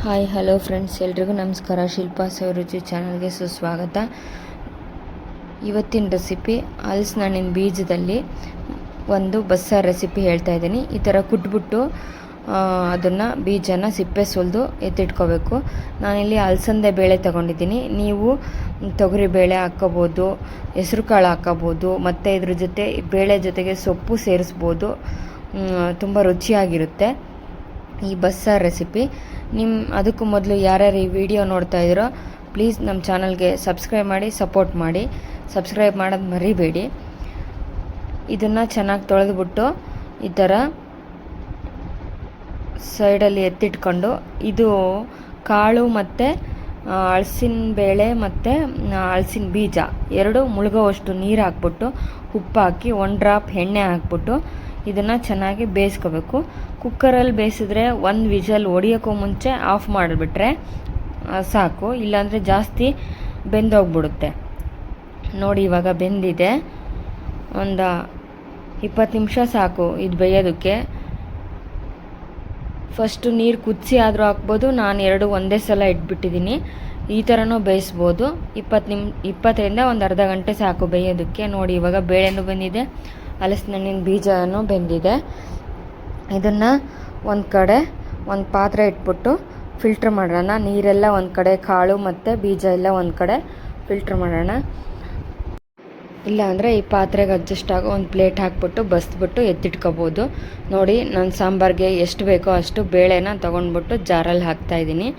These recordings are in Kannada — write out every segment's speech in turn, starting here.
ಹಾಯ್ ಹಲೋ ಫ್ರೆಂಡ್ಸ್, ಎಲ್ರಿಗೂ ನಮಸ್ಕಾರ. ಶಿಲ್ಪಾ ಸವಿರುಚಿ ಚಾನಲ್ಗೆ ಸುಸ್ವಾಗತ. ಇವತ್ತಿನ ರೆಸಿಪಿ ಹಲಸಿನ ಹಣ್ಣಿನ ಬೀಜದಲ್ಲಿ ಒಂದು ಬಸ್ಸಾರು ರೆಸಿಪಿ ಹೇಳ್ತಾ ಇದ್ದೀನಿ. ಈ ಥರ ಕುಟ್ಬಿಟ್ಟು ಅದನ್ನು ಬೀಜನ ಸಿಪ್ಪೆ ಸುಲಿದು ಎತ್ತಿಟ್ಕೋಬೇಕು. ನಾನಿಲ್ಲಿ ಅಲಸಂದೆ ಬೇಳೆ ತೊಗೊಂಡಿದ್ದೀನಿ. ನೀವು ತೊಗರಿ ಬೇಳೆ ಹಾಕ್ಕೋಬೋದು, ಹೆಸರು ಕಾಳು ಹಾಕ್ಕೋಬೋದು, ಮತ್ತು ಇದ್ರ ಜೊತೆ ಬೇಳೆ ಜೊತೆಗೆ ಸೊಪ್ಪು ಸೇರಿಸ್ಬೋದು. ತುಂಬ ರುಚಿಯಾಗಿರುತ್ತೆ ಈ ಬಸ್ಸಾರು ರೆಸಿಪಿ. ಅದಕ್ಕೂ ಮೊದಲು ಯಾರ್ಯಾರು ಈ ವಿಡಿಯೋ ನೋಡ್ತಾ ಇದ್ದೀರೋ ಪ್ಲೀಸ್ ನಮ್ಮ ಚಾನಲ್ಗೆ ಸಬ್ಸ್ಕ್ರೈಬ್ ಮಾಡಿ, ಸಪೋರ್ಟ್ ಮಾಡಿ. ಸಬ್ಸ್ಕ್ರೈಬ್ ಮಾಡೋದು ಮರಿಬೇಡಿ. ಇದನ್ನು ಚೆನ್ನಾಗಿ ತೊಳೆದ್ಬಿಟ್ಟು ಈ ಥರ ಸೈಡಲ್ಲಿ ಎತ್ತಿಟ್ಕೊಂಡು, ಇದು ಕಾಳು ಮತ್ತು ಹಲಸಿನ ಬೇಳೆ ಮತ್ತು ಹಲಸಿನ ಬೀಜ ಎರಡು ಮುಳುಗೋವಷ್ಟು ನೀರು ಹಾಕ್ಬಿಟ್ಟು, ಉಪ್ಪು ಹಾಕಿ 1 ಡ್ರಾಪ್ ಎಣ್ಣೆ ಹಾಕ್ಬಿಟ್ಟು ಇದನ್ನು ಚೆನ್ನಾಗಿ ಬೇಯಿಸ್ಕೋಬೇಕು. ಕುಕ್ಕರಲ್ಲಿ ಬೇಯಿಸಿದ್ರೆ 1 ವಿಷಲ್ ಹೊಡಿಯೋಕ್ಕೂ ಮುಂಚೆ ಆಫ್ ಮಾಡಿಬಿಟ್ರೆ ಸಾಕು, ಇಲ್ಲಾಂದರೆ ಜಾಸ್ತಿ ಬೆಂದೋಗ್ಬಿಡುತ್ತೆ. ನೋಡಿ, ಇವಾಗ ಬೆಂದಿದೆ. ಒಂದು 20 ನಿಮಿಷ ಸಾಕು ಇದು ಬೇಯೋದಕ್ಕೆ. ಫಸ್ಟು ನೀರು ಕುದಿಸಿ ಆದರೂ ಹಾಕ್ಬೋದು, ನಾನು 2 ಒಂದೇ ಸಲ ಇಟ್ಬಿಟ್ಟಿದ್ದೀನಿ. ಈ ಥರನೂ ಬೇಯಿಸ್ಬೋದು. 20ರಿಂದ ಒಂದು ಅರ್ಧ ಗಂಟೆ ಸಾಕು ಬೇಯೋದಕ್ಕೆ. ನೋಡಿ, ಇವಾಗ ಬೇಳೆನೂ ಬೆಂದಿದೆ, ಹಲಸಿನ ಹಣ್ಣಿನ ಬೀಜನೂ ಬೆಂದಿದೆ. ಇದನ್ನು ಒಂದು ಪಾತ್ರೆ ಇಟ್ಬಿಟ್ಟು ಫಿಲ್ಟ್ರ್ ಮಾಡೋಣ. ನೀರೆಲ್ಲ ಒಂದು ಕಡೆ, ಕಾಳು ಮತ್ತು ಬೀಜ ಎಲ್ಲ ಒಂದು ಕಡೆ ಫಿಲ್ಟ್ರ್ ಮಾಡೋಣ. ಇಲ್ಲ ಅಂದರೆ ಈ ಪಾತ್ರೆಗೆ ಅಡ್ಜಸ್ಟ್ ಆಗೋ ಒಂದು ಪ್ಲೇಟ್ ಹಾಕ್ಬಿಟ್ಟು ಬಸ್ಬಿಟ್ಟು ಎತ್ತಿಟ್ಕೋಬೋದು. ನೋಡಿ, ನಾನು ಸಾಂಬಾರಿಗೆ ಎಷ್ಟು ಬೇಕೋ ಅಷ್ಟು ಬೇಳೆನ ತೊಗೊಂಡ್ಬಿಟ್ಟು ಜಾರಲ್ಲಿ ಹಾಕ್ತಾಯಿದ್ದೀನಿ.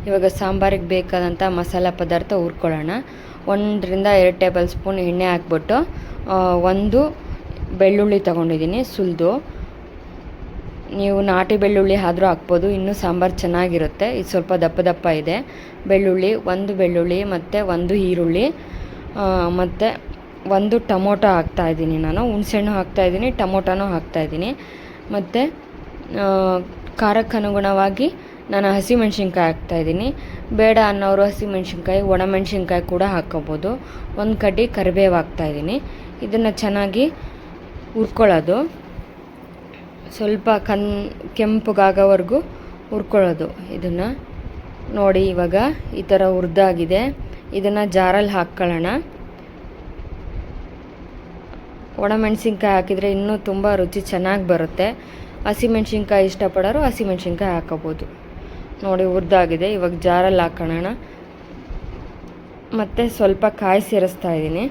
ಇವಾಗ ಸಾಂಬಾರಿಗೆ ಬೇಕಾದಂಥ ಮಸಾಲ ಪದಾರ್ಥ ಹುರ್ಕೊಳ್ಳೋಣ. 1ರಿಂದ 2 ಟೇಬಲ್ ಸ್ಪೂನ್ ಎಣ್ಣೆ ಹಾಕ್ಬಿಟ್ಟು 1 ಬೆಳ್ಳುಳ್ಳಿ ತೊಗೊಂಡಿದ್ದೀನಿ ಸುಲಿದು. ನೀವು ನಾಟಿ ಬೆಳ್ಳುಳ್ಳಿ ಆದರೂ ಹಾಕ್ಬೋದು, ಇನ್ನೂ ಸಾಂಬಾರು ಚೆನ್ನಾಗಿರುತ್ತೆ. ಇದು ಸ್ವಲ್ಪ ದಪ್ಪ ಇದೆ. ಒಂದು ಬೆಳ್ಳುಳ್ಳಿ ಮತ್ತು 1 ಈರುಳ್ಳಿ ಮತ್ತು 1 ಟೊಮೊಟೊ ಹಾಕ್ತಾಯಿದ್ದೀನಿ. ನಾನು ಹುಣಸೆಹಣ್ಣು ಹಾಕ್ತಾಯಿದ್ದೀನಿ, ಟೊಮೊಟೊನೂ ಹಾಕ್ತಾಯಿದ್ದೀನಿ. ಮತ್ತು ಖಾರಕ್ಕೆ ಅನುಗುಣವಾಗಿ ನಾನು ಹಸಿಮೆಣ್ಸಿನ್ಕಾಯಿ ಹಾಕ್ತಾಯಿದ್ದೀನಿ. ಬೇಡ ಅನ್ನೋರು ಹಸಿಮೆಣ್ಸಿನ್ಕಾಯಿ, ಒಣಮೆಣ್ಸಿನ್ಕಾಯಿ ಕೂಡ ಹಾಕ್ಕೋಬೋದು. 1 ಕಡ್ಡಿ ಕರಿಬೇವು ಹಾಕ್ತಾಯಿದ್ದೀನಿ. ಇದನ್ನು ಚೆನ್ನಾಗಿ ಹುರ್ಕೊಳ್ಳೋದು, ಸ್ವಲ್ಪ ಕೆಂಪಗಾಗೋವರೆಗೂ ಹುರ್ಕೊಳ್ಳೋದು ಇದನ್ನು. ನೋಡಿ, ಇವಾಗ ಈ ಥರ ಹುರಿದಾಗಿದೆ. ಇದನ್ನು ಜಾರಲ್ಲಿ ಹಾಕ್ಕೊಳ್ಳೋಣ. ಒಣಮೆಣ್ಸಿನ್ಕಾಯಿ ಹಾಕಿದರೆ ಇನ್ನೂ ತುಂಬ ರುಚಿ ಚೆನ್ನಾಗಿ ಬರುತ್ತೆ. ಹಸಿಮೆಣ್ಸಿನ್ಕಾಯಿ ಇಷ್ಟಪಡೋರು ಹಸಿಮೆಣ್ಸಿನ್ಕಾಯಿ ಹಾಕೋಬೋದು. ನೋಡಿ, ಹುರಿದಾಗಿದೆ. ಇವಾಗ ಜಾರಲ್ಲಿ ಹಾಕೋಣ. ಮತ್ತು ಸ್ವಲ್ಪ ಕಾಯಿ ಸೇರಿಸ್ತಾ ಇದ್ದೀನಿ,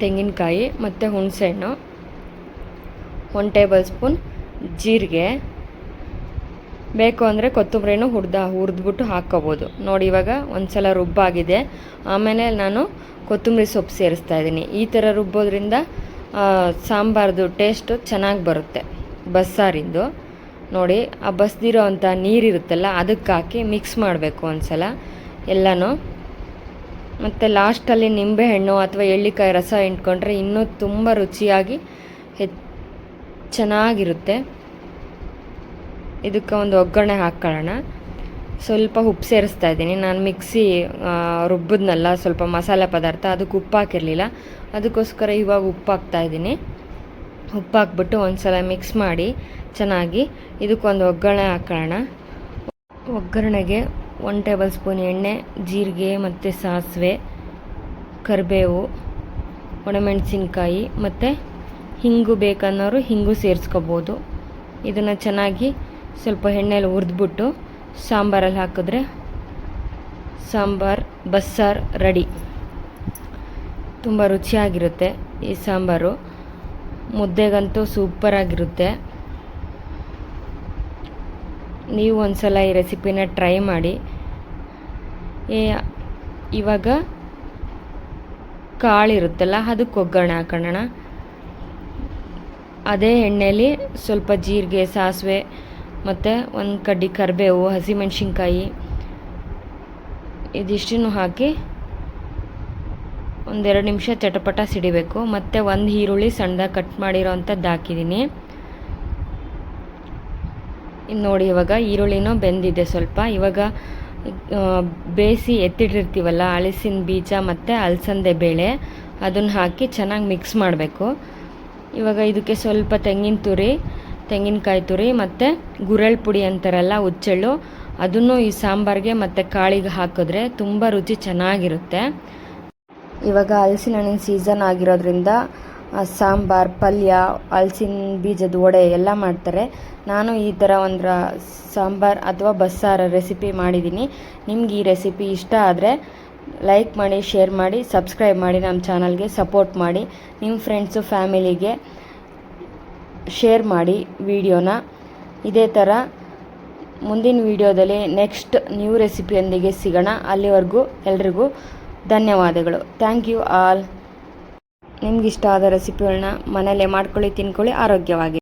ತೆಂಗಿನಕಾಯಿ ಮತ್ತು ಹುಣಸೆಹಣ್ಣು, 1 ಟೇಬಲ್ ಸ್ಪೂನ್ ಜೀರಿಗೆ, ಬೇಕು ಅಂದರೆ ಕೊತ್ತಂಬರಿನೂ ಹುರಿದ್ಬಿಟ್ಟು ಹಾಕ್ಕೋಬೋದು. ನೋಡಿ, ಇವಾಗ ಒಂದು ಸಲ ರುಬ್ಬಾಗಿದೆ. ಆಮೇಲೆ ನಾನು ಕೊತ್ತಂಬರಿ ಸೊಪ್ಪು ಸೇರಿಸ್ತಾ ಇದ್ದೀನಿ. ಈ ಥರ ರುಬ್ಬೋದ್ರಿಂದ ಸಾಂಬಾರ್ದು ಟೇಸ್ಟು ಚೆನ್ನಾಗಿ ಬರುತ್ತೆ ಬಸ್ಸಾರಿಂದು. ನೋಡಿ, ಆ ಬಸ್ದಿರೋ ಅಂಥ ನೀರಿರುತ್ತಲ್ಲ ಅದಕ್ಕೆ ಹಾಕಿ ಮಿಕ್ಸ್ ಮಾಡಬೇಕು ಒಂದು ಸಲ ಎಲ್ಲನೂ. ಮತ್ತು ಲಾಸ್ಟಲ್ಲಿ ನಿಂಬೆಹಣ್ಣು ಅಥವಾ ಎಳ್ಳಿಕಾಯಿ ರಸ ಇಟ್ಕೊಂಡ್ರೆ ಇನ್ನೂ ತುಂಬ ರುಚಿಯಾಗಿ ಚೆನ್ನಾಗಿರುತ್ತೆ. ಇದಕ್ಕೆ ಒಂದು ಒಗ್ಗರಣೆ ಹಾಕ್ಕೊಳ್ಳೋಣ. ಸ್ವಲ್ಪ ಉಪ್ಪು ಸೇರಿಸ್ತಾ ಇದ್ದೀನಿ. ನಾನು ಮಿಕ್ಸಿ ರುಬ್ಬಿದ್ನಲ್ಲ ಸ್ವಲ್ಪ ಮಸಾಲೆ ಪದಾರ್ಥ, ಅದಕ್ಕೆ ಉಪ್ಪು ಹಾಕಿರಲಿಲ್ಲ, ಅದಕ್ಕೋಸ್ಕರ ಇವಾಗ ಉಪ್ಪು ಹಾಕ್ತಾಯಿದ್ದೀನಿ. ಉಪ್ಪು ಹಾಕ್ಬಿಟ್ಟು ಒಂದು ಸಲ ಮಿಕ್ಸ್ ಮಾಡಿ ಚೆನ್ನಾಗಿ ಇದಕ್ಕೊಂದು ಒಗ್ಗರಣೆ ಹಾಕೋಣ. ಒಗ್ಗರಣೆಗೆ 1 ಟೇಬಲ್ ಸ್ಪೂನ್ ಎಣ್ಣೆ, ಜೀರಿಗೆ ಮತ್ತು ಸಾಸಿವೆ, ಕರಿಬೇವು, ಒಣಮೆಣಸಿನ್ಕಾಯಿ ಮತ್ತು ಹಿಂಗು ಬೇಕನ್ನೋರು ಹಿಂಗು ಸೇರಿಸ್ಕೋಬೋದು. ಇದನ್ನು ಚೆನ್ನಾಗಿ ಸ್ವಲ್ಪ ಎಣ್ಣೆಯಲ್ಲಿ ಹುರಿದ್ಬಿಟ್ಟು ಸಾಂಬಾರಲ್ಲಿ ಹಾಕಿದ್ರೆ ಬಸ್ಸಾರು ರೆಡಿ. ತುಂಬ ರುಚಿಯಾಗಿರುತ್ತೆ ಈ ಸಾಂಬಾರು. ಮುದ್ದೆಗಂತೂ ಸೂಪರಾಗಿರುತ್ತೆ. ನೀವು ಒಂದು ಸಲ ಈ ರೆಸಿಪಿನ ಟ್ರೈ ಮಾಡಿ. ಇವಾಗ ಕಾಳಿರುತ್ತಲ್ಲ ಅದಕ್ಕೆ ಒಗ್ಗರಣೆ ಹಾಕೋಣ. ಅದೇ ಎಣ್ಣೆಯಲ್ಲಿ ಸ್ವಲ್ಪ ಜೀರಿಗೆ, ಸಾಸಿವೆ ಮತ್ತು 1 ಕಡ್ಡಿ ಕರಿಬೇವು, ಹಸಿಮೆಣ್ಸಿನ್ಕಾಯಿ ಇದಿಷ್ಟನ್ನು ಹಾಕಿ 1-2 ನಿಮಿಷ ಚಟಪಟ ಸಿಡಿಬೇಕು. ಮತ್ತು 1 ಈರುಳ್ಳಿ ಸಣ್ಣದಾಗಿ ಕಟ್ ಮಾಡಿರೋ ಅಂಥದ್ದು ಹಾಕಿದ್ದೀನಿ. ಇನ್ನು ನೋಡಿ, ಇವಾಗ ಈರುಳ್ಳಿನೂ ಬೆಂದಿದೆ ಸ್ವಲ್ಪ. ಇವಾಗ ಬೇಯಿಸಿ ಎತ್ತಿಟ್ಟಿರ್ತೀವಲ್ಲ ಹಲಸಿನ ಬೀಜ ಮತ್ತು ಅಲಸಂದೆ ಬೇಳೆ, ಅದನ್ನು ಹಾಕಿ ಚೆನ್ನಾಗಿ ಮಿಕ್ಸ್ ಮಾಡಬೇಕು. ಇವಾಗ ಇದಕ್ಕೆ ಸ್ವಲ್ಪ ತೆಂಗಿನಕಾಯಿ ತುರಿ ಮತ್ತು ಗುರೆಳ್ ಪುಡಿ ಅಂತಾರಲ್ಲ, ಹುಚ್ಚೆಳ್ಳು, ಅದನ್ನು ಈ ಸಾಂಬಾರಿಗೆ ಮತ್ತು ಕಾಳಿಗೆ ಹಾಕಿದ್ರೆ ತುಂಬ ರುಚಿ ಚೆನ್ನಾಗಿರುತ್ತೆ. ಇವಾಗ ಹಲಸಿನ ಹಣ್ಣಿನ ಸೀಸನ್ ಆಗಿರೋದ್ರಿಂದ ಸಾಂಬಾರ್, ಪಲ್ಯ, ಹಲಸಿನ ಬೀಜದ ವಡೆ ಎಲ್ಲ ಮಾಡ್ತಾರೆ. ನಾನು ಈ ಥರ ಒಂದು ಸಾಂಬಾರ್ ಅಥವಾ ಬಸ್ಸಾರು ರೆಸಿಪಿ ಮಾಡಿದ್ದೀನಿ. ನಿಮ್ಗೆ ಈ ರೆಸಿಪಿ ಇಷ್ಟ ಆದರೆ ಲೈಕ್ ಮಾಡಿ, ಶೇರ್ ಮಾಡಿ, ಸಬ್ಸ್ಕ್ರೈಬ್ ಮಾಡಿ, ನಮ್ಮ ಚಾನಲ್ಗೆ ಸಪೋರ್ಟ್ ಮಾಡಿ. ನಿಮ್ಮ ಫ್ರೆಂಡ್ಸು ಫ್ಯಾಮಿಲಿಗೆ ಶೇರ್ ಮಾಡಿ ವಿಡಿಯೋನ. ಇದೇ ಥರ ಮುಂದಿನ ವಿಡಿಯೋದಲ್ಲಿ ನೆಕ್ಸ್ಟ್ ನ್ಯೂ ರೆಸಿಪಿಯೊಂದಿಗೆ ಸಿಗೋಣ. ಅಲ್ಲಿವರೆಗೂ ಎಲ್ರಿಗೂ ಧನ್ಯವಾದಗಳು. Thank you all. ನಿಮ್ಗಿಷ್ಟ ಆದ ರೆಸಿಪಿಗಳನ್ನ ಮನೆಯಲ್ಲೇ ಮಾಡ್ಕೊಳ್ಳಿ, ತಿನ್ಕೊಳ್ಳಿ, ಆರೋಗ್ಯವಾಗಿ.